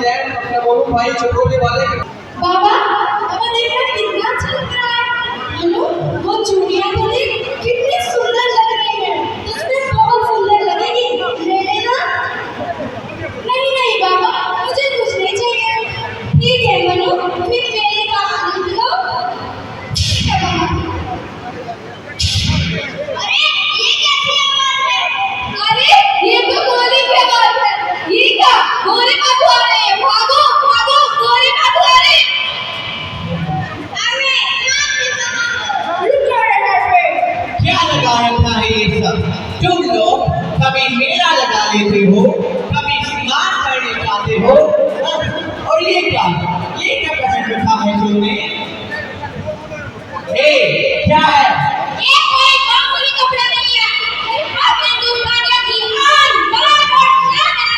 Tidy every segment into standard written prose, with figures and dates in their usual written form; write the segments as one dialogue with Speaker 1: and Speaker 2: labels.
Speaker 1: जैन अपने बोलू भाई चकोले वाले।
Speaker 2: बाबा अब देखना कितना अच्छा लग रहा है। हेलो वो चूड़ियां तो देख कितनी सुंदर लग रही है। तुझमें बहुत सुंदर लगेगी, ले लेना। नहीं नहीं बाबा मुझे कुछ नहीं चाहिए। ठीक है मनु फिर मेरे का आनंद लो। अरे ये कैसी आवाज है? अरे ये तो गोली की आवाज है। ये क्या गोरे बाबू आ रहे हैं, भागो भागो गोरे बाबू आ रहे हैं। अरे रुक जाओ यहाँ पे।
Speaker 3: क्या लगा रखा है ये सब? तुम लोग कभी मेला लगा लेते हो, कभी श्रृंगार करने जाते हो, और ये क्या पहन रखा है तुमने? क्या है?
Speaker 2: ये कोई मामूली कपड़ा नहीं है। अपने दुकानिया की आन बान और शान है।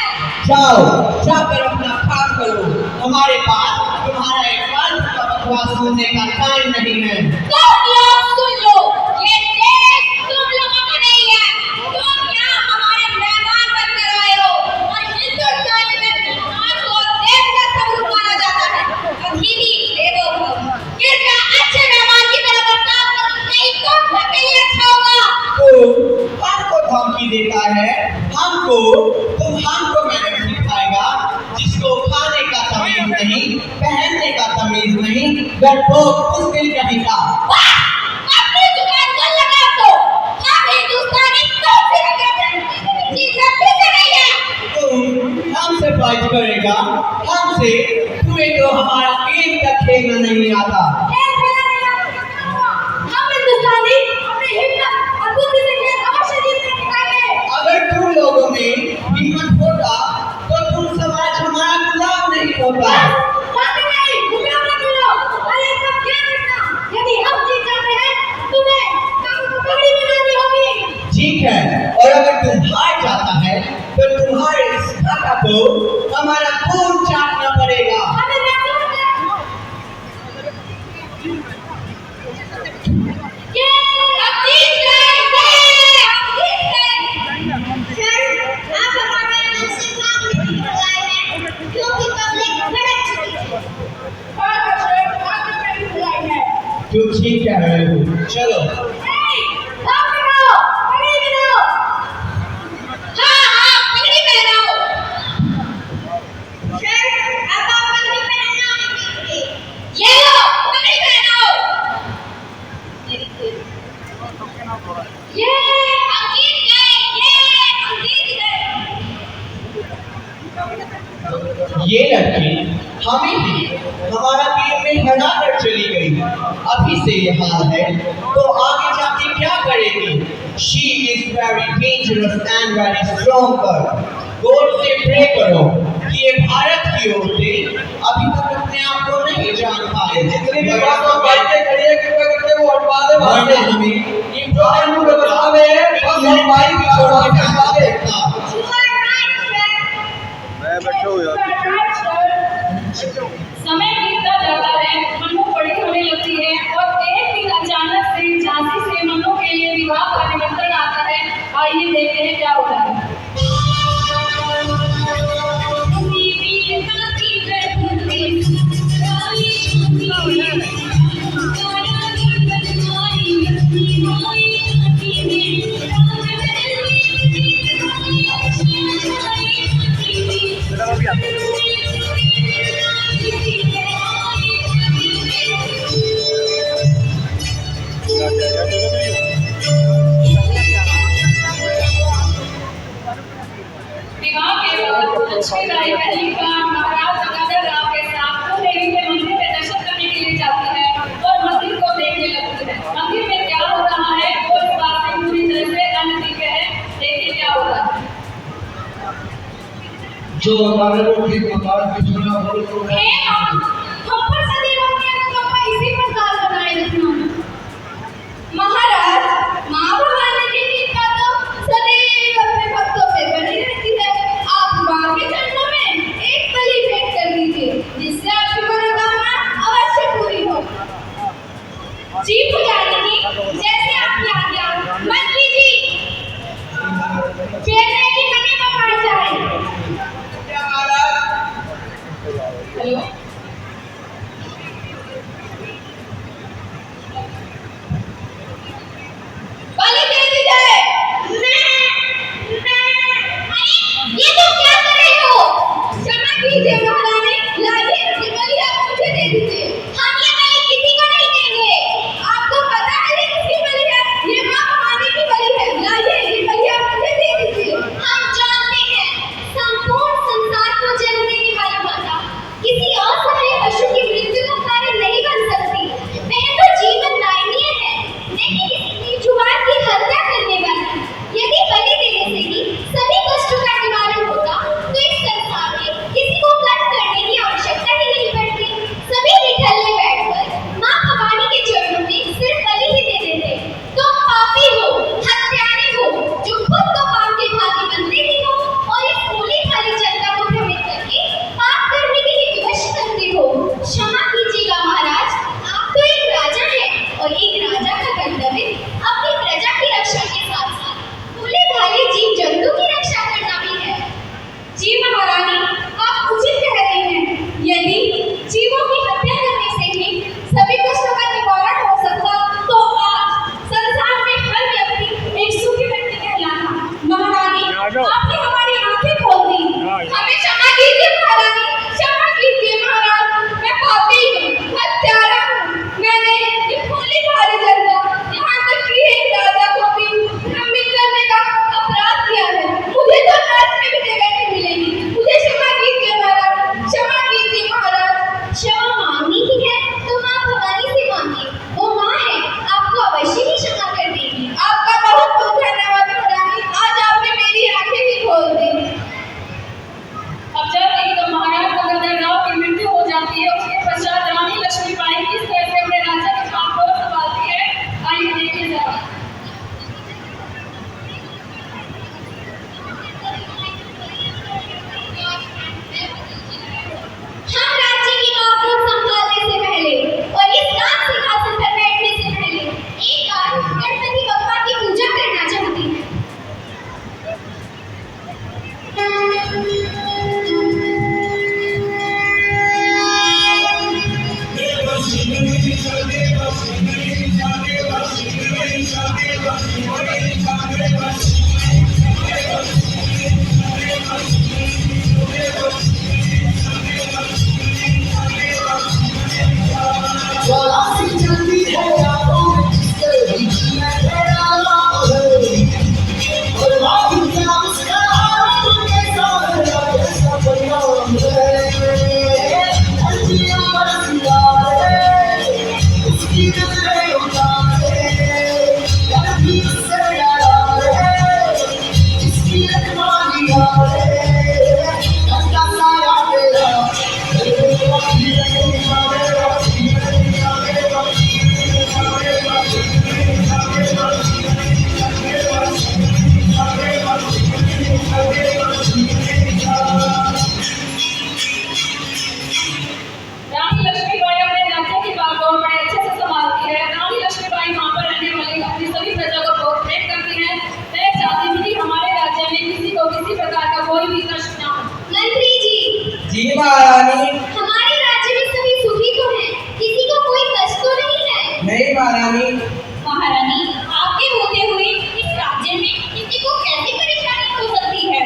Speaker 3: जाकर अपना काम करो। हमारे पास तुम्हारा एक फालतू का बकवास सुनने का टाइम नहीं है।
Speaker 2: तुम लोग सुन लो, ये देश तुम लोगों का नहीं है। तुम यहाँ हमारे मेहमान बनकर आए हो और हिंदुस्तान में मेहमान को देश का स्वरूप माना जाता है। कभी भी भेदभाव कृपया अच्छे मेहमान की तरह बर्ताव करो, नहीं तो सबके लिए अच्छा होगा।
Speaker 3: हमको धमकी देता है? हमको मैंने सिखाएगा जिसको खाने का तमीज नहीं, पहनने का तमीज नहीं, डरपोक उस दिल कहेगा।
Speaker 2: अपनी जुबान को लगा दो। हम हिंदुस्तानी तो फिर चीज रखते नहीं है।
Speaker 3: हमसे फाइट करेगा? हमसे? तुम्हें तो हमारा गेम का खेलना नहीं आता।
Speaker 2: हम हिंदुस्तानी अपने हिम्मत और बुद्धि से खेल अवश्य जीतने निकालेंगे।
Speaker 3: अगर तुम लोगों में हिम्मत होता तो तुम समाज हमारा गुलाम नहीं होता।
Speaker 2: गुलाम मत बनो। अरे सब क्या करना? यदि हम जीत जाते हैं तुम्हें पगड़ी बनानी होगी।
Speaker 3: ठीक है, और अगर तुम हार जाता है तो तुम्हारे इस काका को हमारा खून चाटना पड़ेगा। तुम ठीक कह रहे हो, चलो। ये लड़की हमें ही हमारा गेम में हरा कर चली गई। अभी से ये हाल है तो आगे जाके क्या करेगी? She is very dangerous and very strong girl. गौर से प्रे करो कि ये भारत की औरतें अभी तक अपने आप को नहीं जान पाए।
Speaker 1: जितनी भी बात तो बातें करिए कृपया करके वो हटवा दे।
Speaker 3: वरना हमें
Speaker 1: इन जो आलू का बचाव है हम भाई की छोड़ के हटवा दे।
Speaker 4: मैं बैठा हूँ यार।
Speaker 5: समय बीतता जाता है, मनु बड़ी होने लगती है और एक दिन अचानक से झांसी से मनु के लिए विवाह का निमंत्रण आता है। आइए देखते हैं क्या होता है। विवाह के बाद लक्ष्मीबाई पहली बार महाराज गंगाधर राव के साथ कुलदेवी के मंदिर में दर्शन करने के लिए जाती है और मंदिर को देखने लगती है। मंदिर में क्या हो रहा है वो इस बात से पूरी तरह से अनभिज्ञ है। देखिए क्या हो रहा है।
Speaker 1: जो हमारे को ठीक मकान की सुना बोल तो है।
Speaker 2: हम पर सदैव अपने अनुकंपा इसी प्रकार बनाए रखना। महाराज माँ भवानी की कृपा तो सदैव अपने भक्तों पे बनी रहती है। आप माँ के चरणों में एक बलि भेंट कर दीजिए जिससे आपकी मनोकामना अवश्य पूरी हो। जी पुजारी जी जैसे आपकी आज्ञा। मंत्री जी चेन्नई की मनी मंगाई जाए।
Speaker 1: जी महारानी।
Speaker 2: हमारे राज्य में सभी सुखी तो हैं, किसी को कोई कष्ट तो नहीं है।
Speaker 1: नहीं महारानी।
Speaker 2: महारानी, आपके होते हुए इस राज्य में किसी को कैसी परेशानी हो सकती है?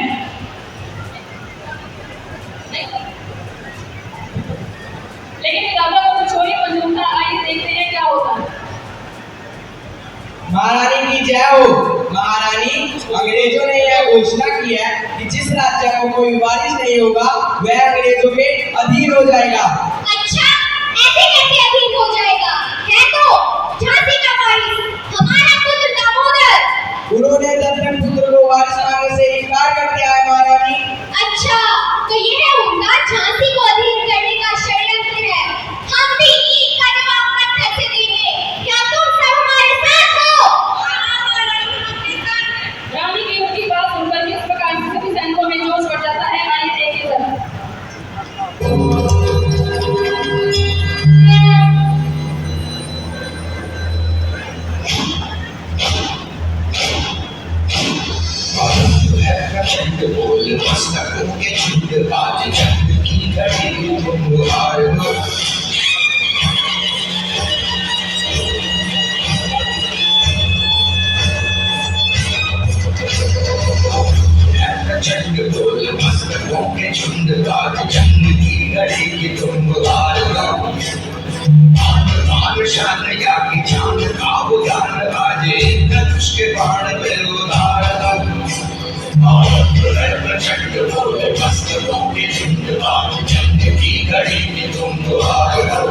Speaker 5: लेकिन राजा को तो छोड़ी मंजूरता आई, देखते हैं क्या होता है।
Speaker 1: महारानी की जय हो। महारानी, अंग्रेजों ने यह घोषणा की है कि जिस राज्य को कोई वारिस नहीं होगा वह अंग्रेजों के अधीन हो जाएगा।
Speaker 2: अच्छा, ऐसे कैसे अधीन हो जाएगा? है तो झांसी का वारिस हमारा पुत्र दामोदर।
Speaker 1: उन्होंने दत्तक पुत्र को वारिस मांगने से इनकार कर दिया है महारानी।
Speaker 2: अच्छा, तो यह उनका झांसी को अधीन करने का षड्यंत्र है। हम भी इसका जवाब पत्थर से देंगे। क्या तुम सब हमारे साथ हो?
Speaker 5: रानी की उनकी बात सुनकर इस प्रकार से सभी सैनिकों में जोश बढ़ जाता है। आइए देखिए जरा।
Speaker 6: बोल मस्तकों के झुंड आज जंग की घड़ी तुम हार दो। झंड बोल मस्तकों के झुंड आज जंग की घड़ी की तुम हार दो। आन शान या की जान का वो ज्ञान आज धनुष के बाण पे उतार दो। प्रचंड बोले मस्तकों के झुंड आज जंग की घड़ी में तुम हार दो।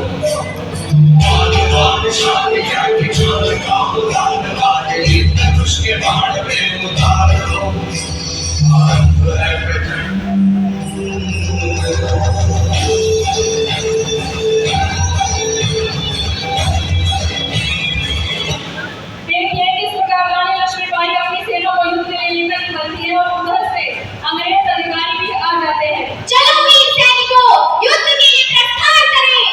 Speaker 6: आन शान या की जान का वो ज्ञान आज धनुष के बाण पे उतार दो।
Speaker 5: देखिए किस प्रकार रानी लक्ष्मीबाई अपनी सेना को युद्ध के लिए लेकर निकलती है और उधर से अंग्रेज अधिकारी भी आ जाते हैं।
Speaker 2: चलो वीर सैनिकों, युद्ध के लिए प्रस्थान करें।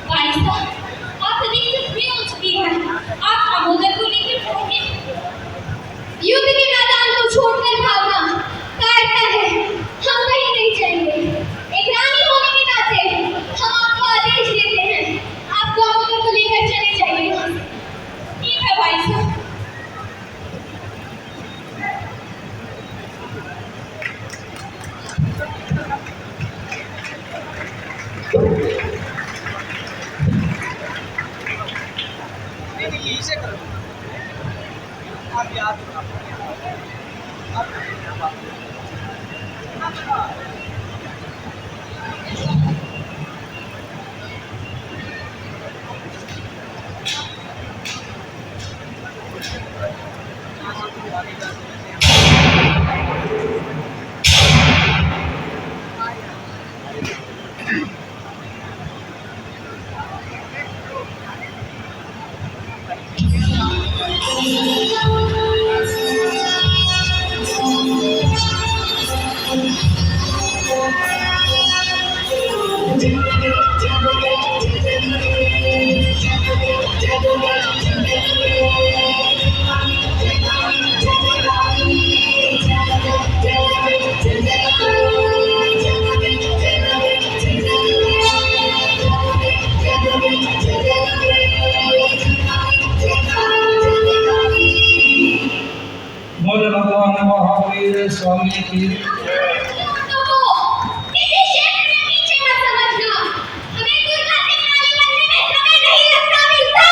Speaker 2: भाई साहब, आप अधिक से प्रिय हो चुकी हैं। आप दामोदर को लेकर पहुंचे। युद्ध के मैदान को छोड़कर भागना कायरता है। हम कहीं नहीं जाएंगे। एक रानी होने के नाते हम आपको आदेश देते हैं, आप दामोदर को लेकर चले जाइए। ठीक है भाई साहब।
Speaker 1: यही से करो। आप याद
Speaker 2: Thank you.
Speaker 1: स्वामी की
Speaker 2: तो इसी क्षेत्र में पीछे मत समझना, हमें दुर्गा से काली बनने में समय नहीं लगता मिलता।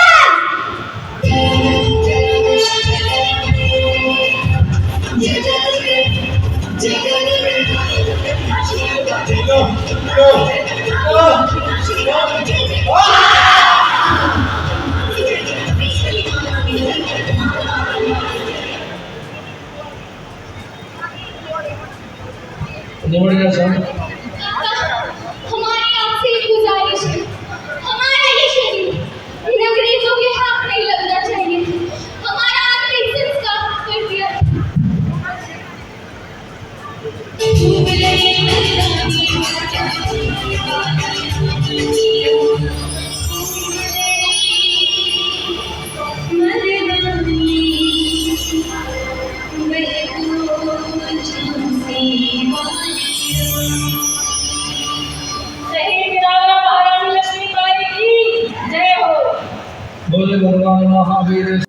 Speaker 2: हमारी आपसे एक गुजारिश है, हमारा ये शरीर इन अंग्रेजों के हाथ नहीं लगना चाहिए। हमारा आखिरी संस्कार कर दिया।
Speaker 5: शहीद वीरांगना महारानी लक्ष्मीबाई की जय हो।
Speaker 1: बोले भगवान महावीर